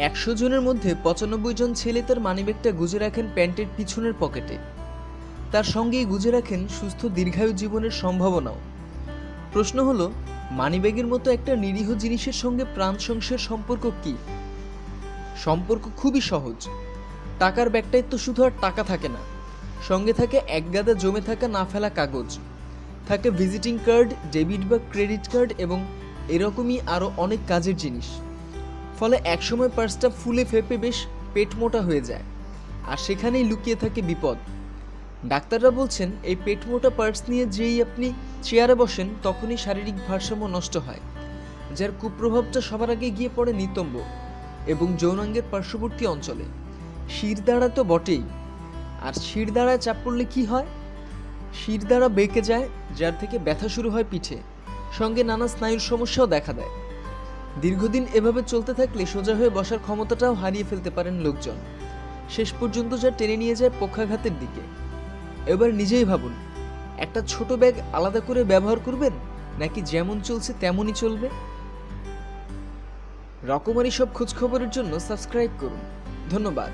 100 জনের মধ্যে 95 জন ছেলে তার মানিব্যাগটা গুজে রাখেন প্যান্টের পিছনের পকেটে। তার সঙ্গেই গুজে রাখেন সুস্থ দীর্ঘায়ু জীবনের সম্ভাবনাও। প্রশ্ন হলো, মানিব্যাগের মতো একটা নিরীহ জিনিসের সঙ্গে প্রাণ সংশয়ের সম্পর্ক কি? সম্পর্ক খুবই সহজ। টাকার ব্যাগটায় তো শুধু আর টাকা থাকে না, সঙ্গে থাকে একগাদা জমে থাকা না ফেলা কাগজ, থাকে ভিজিটিং কার্ড, ডেবিট বা ক্রেডিট কার্ড এবং এরকমই আরও অনেক কাজের জিনিস। ফলে একসময় পার্সটা ফুলে ফেপে বেশ পেট মোটা হয়ে যায়, আর সেখানেই লুকিয়ে থাকে বিপদ। ডাক্তাররা বলছেন, এই পেট মোটা পার্স নিয়ে যেই আপনি চেয়ারে বসেন তখনই শারীরিক ভারসাম্য নষ্ট হয়, যার কুপ্রভাবটা সবার আগে গিয়ে পড়ে নিতম্ব এবং যৌনাঙ্গের পার্শ্ববর্তী অঞ্চলে। শিরদাঁড়া তো বটেই, আর শিরদাঁড়ায় চাপ পড়লে কি হয়? শিরদাঁড়া বেঁকে যায়, যার থেকে ব্যথা শুরু হয় পিঠে, সঙ্গে নানা স্নায়ুর সমস্যাও দেখা দেয়। দীর্ঘদিন এভাবে চলতে থাকলে সোজা হয়ে বসার ক্ষমতাটাও হারিয়ে ফেলতে পারেন লোকজন, শেষ পর্যন্ত যা টেনে নিয়ে যায় পক্ষাঘাতের দিকে। এবার নিজেই ভাবুন, একটা ছোট ব্যাগ আলাদা করে ব্যবহার করবেন, নাকি যেমন চলছে তেমনই চলবে? রকমারি সব খোঁজখবরের জন্য সাবস্ক্রাইব করুন। ধন্যবাদ।